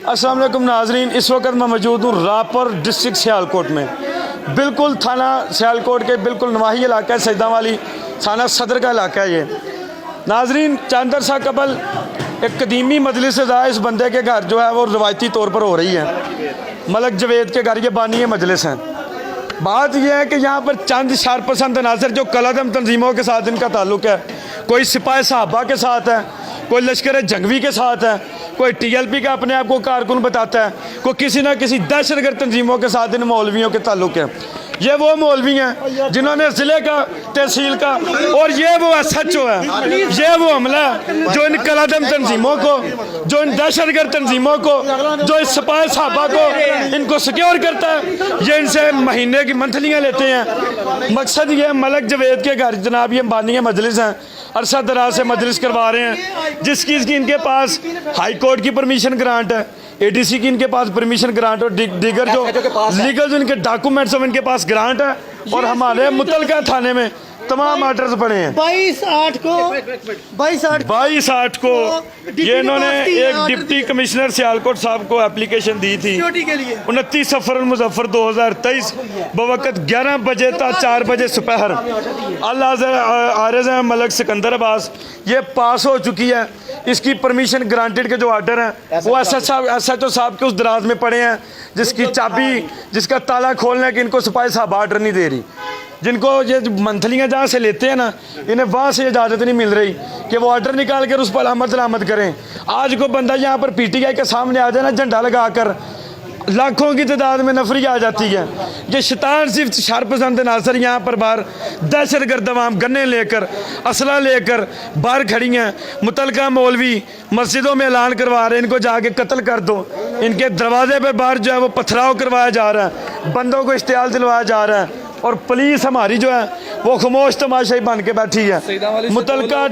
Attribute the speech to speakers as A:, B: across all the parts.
A: अस्सलाम वालेकुम नाजरीन, इस वक्त मैं मौजूद हूँ रापर डिस्ट्रिक्ट सियालकोट में। बिल्कुल थाना सियालकोट के बिल्कुल नवाही इलाका है, सजदा वाली थाना सदर का इलाका है ये। नाजरीन, चंद अरसा कबल एक कदीमी मजलिस ज़ा इस बंदे के घर जो है वो रवायती तौर पर हो रही है। मलक जवेद के घर ये बानी मजलिस हैं। बात यह है कि यहाँ पर चंद शारपसंद अनासर जो कलादम तंजीमों के साथ इनका ताल्लुक़ है, कोई सिपाही साहबा के साथ है, कोई लश्कर जंगवी के साथ है, कोई TLP का अपने आप को कारकुन बताता है, कोई किसी न किसी दहशतगर्द तंजीमों के साथ इन मौलवियों के ताल्लुक़ है। ये वो मौलवी हैं जिन्होंने ज़िले का, तहसील का और ये वो SHO है, ये वो हमला है जो इन कलादम तंजीमों को, जो इन दहशतगर्द तंजीमों को, जो इस सिपाही साहबा को इनको सिक्योर करता है। ये इनसे महीने की मंथलियाँ लेते हैं। मकसद ये मलक जवेद के घर जनाब ये बानी मजलिस हैं, अरसा दराज से मजलिस करवा रहे हैं, जिसकी इनके पास हाई कोर्ट की परमिशन ग्रांट है, ADC की इनके पास परमिशन ग्रांट और दीगर जो लीगल जो इनके डॉक्यूमेंट्स हैं उनके पास ग्रांट है। और हमारे मुतलका थाने में तमाम ऑर्डर्स पड़े हैं।
B: 22/8 को
A: ये इन्होंने एक डिप्टी कमिश्नर सियालकोट साहब को एप्लीकेशन दी थी 29 सफर मुजफ्फर 2023 बवक़्त 11 बजे था 4 बजे सुपहर। आरज़ मलक सिकंदर अब्बास ये पास हो चुकी है। इसकी परमिशन ग्रांटेड के जो ऑर्डर हैं वो SHO साहब के उस दराज में पड़े हैं, जिसकी चाबी, जिसका ताला खोलने की इनको सिपाही साहब ऑर्डर नहीं दे रही। जिनको ये मंथलियाँ जहाँ से लेते हैं ना, इन्हें वहाँ से इजाज़त नहीं मिल रही कि वो ऑर्डर निकाल कर उस पर अलामत करें। आज को बंदा यहाँ पर PTI के सामने आ जाए ना, झंडा लगा कर, लाखों की तादाद में नफरी आ जाती है। ये शैतान सिर्फ शारपसंद नासर यहाँ पर बाहर दहशतगर्द अवाम गन्ने लेकर, असला लेकर बाहर खड़ी हैं। मुतलका मौलवी मस्जिदों में ऐलान करवा रहे हैं इनको जाके कत्ल कर दो। इनके दरवाजे पर बाहर जो है वो पथराव करवाया जा रहा है, बंदों को इश्तियाल दिलवाया जा रहा है। और पुलिस हमारी जो है वो खामोश तमाशाई बन के बैठी है। मुतलका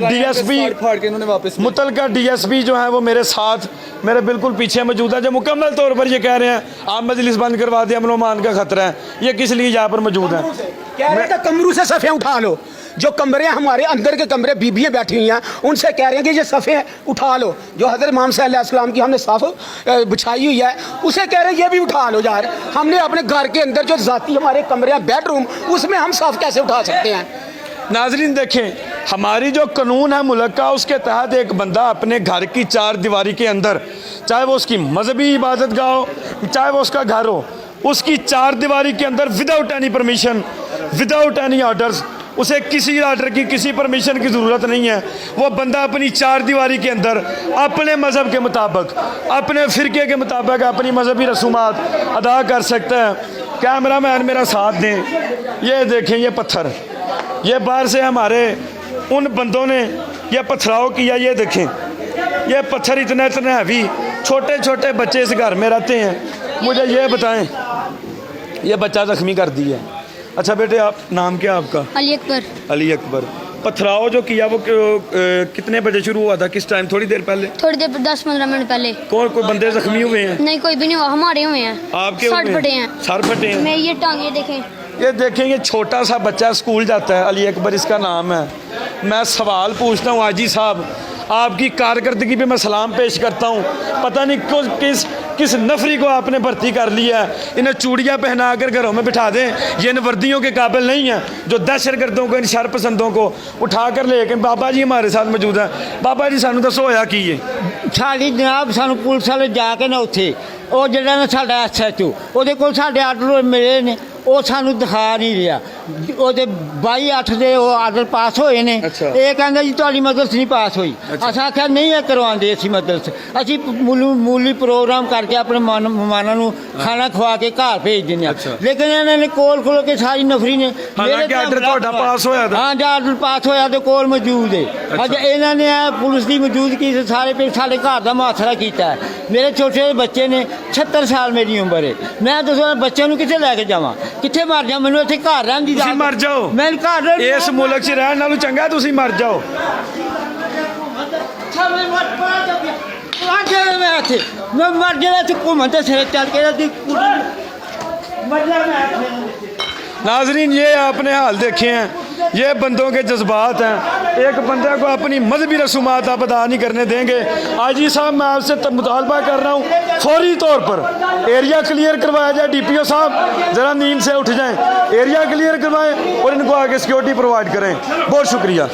A: DSP जो है वो मेरे साथ, मेरे बिल्कुल पीछे मौजूद है, जो मुकम्मल तौर पर ये कह रहे हैं आप मजलिस बंद करवा दें, अमन-ओ-अमान का खतरा है। ये किस लिए यहाँ पर मौजूद है?
B: कह रहे थे कमरू से सफ़े उठा लो। जो कमरे हमारे अंदर के कमरे बीबियाँ बैठी हुई हैं उनसे कह रहे हैं कि ये सफ़े उठा लो। जो हज़रत इमाम सल्लल्लाहु की हमने साफ़ बिछाई हुई है उसे कह रहे हैं ये भी उठा लो यार। हमने अपने घर के अंदर जो ज़ाती हमारे कमरे हैं, बेडरूम, उसमें हम साफ़ कैसे उठा सकते हैं?
A: नाजरीन देखें, हमारी जो कानून है मुल्क का, उसके तहत एक बंदा अपने घर की 4 दीवारी के अंदर, चाहे वो उसकी मजहबी इबादत गाह हो, चाहे वो उसका घर हो, उसकी 4 दीवारी के अंदर without any permission, without any orders, उसे किसी ऑर्डर की, किसी परमिशन की ज़रूरत नहीं है। वो बंदा अपनी 4 दीवारी के अंदर अपने मज़हब के मुताबिक, अपने फ़िरके के मुताबिक अपनी मजहबी रसूमात अदा कर सकता है। कैमरा मैन मेरा साथ दें। ये देखें, ये पत्थर, ये बाहर से हमारे उन बंदों ने यह पथराव किया। ये देखें, ये पत्थर इतना हैवी, छोटे छोटे बच्चे इस घर में रहते हैं। मुझे ये बताएं, ये बच्चा ज़ख्मी कर दिया। अच्छा बेटे, आप नाम क्या आपका? अली अकबर। पथराव जो किया वो कितने बजे शुरू हुआ था, किस टाइम? थोड़ी देर पहले?
C: थोड़ी देर, 10-15 मिनट पहले।
A: कोई बंदे जख्मी हुए हैं?
C: नहीं, कोई भी नहीं हुआ, हमारे हुए हैं।
A: आपके
C: सर फटे हैं?
A: सर फटे हैं।
C: मैं ये टांगे देखें,
A: ये देखें, ये छोटा सा बच्चा स्कूल जाता है, अली अकबर इसका नाम है। मैं सवाल पूछता हूँ हाजी साहब, आपकी कारकर्दगी पे मैं सलाम पेश करता हूँ। पता नहीं किस नफरी को आपने भर्ती कर लिया है। इन्हें चूड़ियाँ पहना कर घरों में बिठा दें, ये इन वर्दियों के काबिल नहीं है जो दहशतगर्दों को, इन शरपसंदों को उठा कर ले। बाबा जी हमारे साथ मौजूद है। बाबा जी सानू दसो होया की है?
D: साड़ी जनाब सानू पुलिस वाले जाके ना उत्थे ਉਹ ਜਿਹੜਾ ਨਾ ਸਾਡਾ SHO ਉਹਦੇ ਕੋਲ ਸਾਡੇ ਆਰਡਰ ਮਿਲੇ ਨੇ, ਉਹ ਸਾਨੂੰ ਦਿਖਾ ਨਹੀਂ ਰਿਹਾ। ਉਹਦੇ 22/8 ਦੇ ਉਹ ਆਰਡਰ ਪਾਸ ਹੋਏ ਨੇ। ਇਹ ਕਹਿੰਦਾ ਜੀ ਤੁਹਾਡੀ ਮਦਰਸ ਨਹੀਂ ਪਾਸ ਹੋਈ। ਅਸੀਂ ਆਖਿਆ ਨਹੀਂ ਇਹ ਕਰਵਾਉਂਦੇ ਅਸੀਂ ਮਦਰਸ, ਅਸੀਂ ਮੂਲੀ ਪ੍ਰੋਗਰਾਮ ਕਰਕੇ ਆਪਣੇ ਮਹਿਮਾਨਾਂ ਨੂੰ ਖਾਣਾ ਖਵਾ ਕੇ ਘਰ ਭੇਜ ਦਿੰਦੇ ਹਾਂ। ਲੇਕਿਨ ਇਹਨਾਂ ਨੇ ਕੋਲ ਖੋਲ ਕੇ ਸਾਰੀ ਨਫਰੀ ਨੇ
A: ਮੇਰੇ ਆਰਡਰ ਤੁਹਾਡਾ ਪਾਸ ਹੋਇਆ था।
D: ਹਾਂ, ਆਰਡਰ ਪਾਸ ਹੋਇਆ ਤੇ ਕੋਲ ਮੌਜੂਦ ਹੈ। ਅੱਜ ਇਹਨਾਂ ਨੇ ਪੁਲਿਸ ਦੀ ਮੌਜੂਦਗੀ ਸਾਰੇ पे ਸਾਡੇ ਘਰ ਦਾ ਮੁਆਸਰਾ ਕੀਤਾ ਹੈ। ਮੇਰੇ ਛੋਟੇ ਬੱਚੇ ਨੇ, 76 ਸਾਲ ਮੇਰੀ ਉਮਰ ਹੈ। ਮੈਂ ਦੱਸੋ ਬੱਚਿਆਂ ਨੂੰ ਕਿੱਥੇ ਲੈ ਕੇ ਜਾਵਾਂ, ਕਿੱਥੇ ਮਰ ਜਾ? ਮੈਨੂੰ ਇੱਥੇ ਘਰ ਰਹਿਣ ਦੀ
A: ਤੁਸੀਂ ਮਰ ਜਾਓ।
D: ਮੈਂ ਘਰ
A: ਇਸ ਮੁਲਕ 'ਚ ਰਹਿਣ ਨਾਲੋਂ ਚੰਗਾ ਤੁਸੀਂ ਮਰ ਜਾਓ।
D: मैं मर जाए घूमन तो सिर चल के
A: नाजरीन, ये आपने हाल देखे हैं ये बंदों के जज्बात हैं। एक बंदे को अपनी मजहबी रसूमात आप अदा नहीं करने देंगे। आईजी साहब, मैं आपसे मुतालबा कर रहा हूँ फौरी तौर पर एरिया क्लियर करवाया जाए। DPO साहब ज़रा नींद से उठ जाएँ, एरिया क्लियर करवाएँ और इनको आगे सिक्योरिटी प्रोवाइड करें। बहुत शुक्रिया।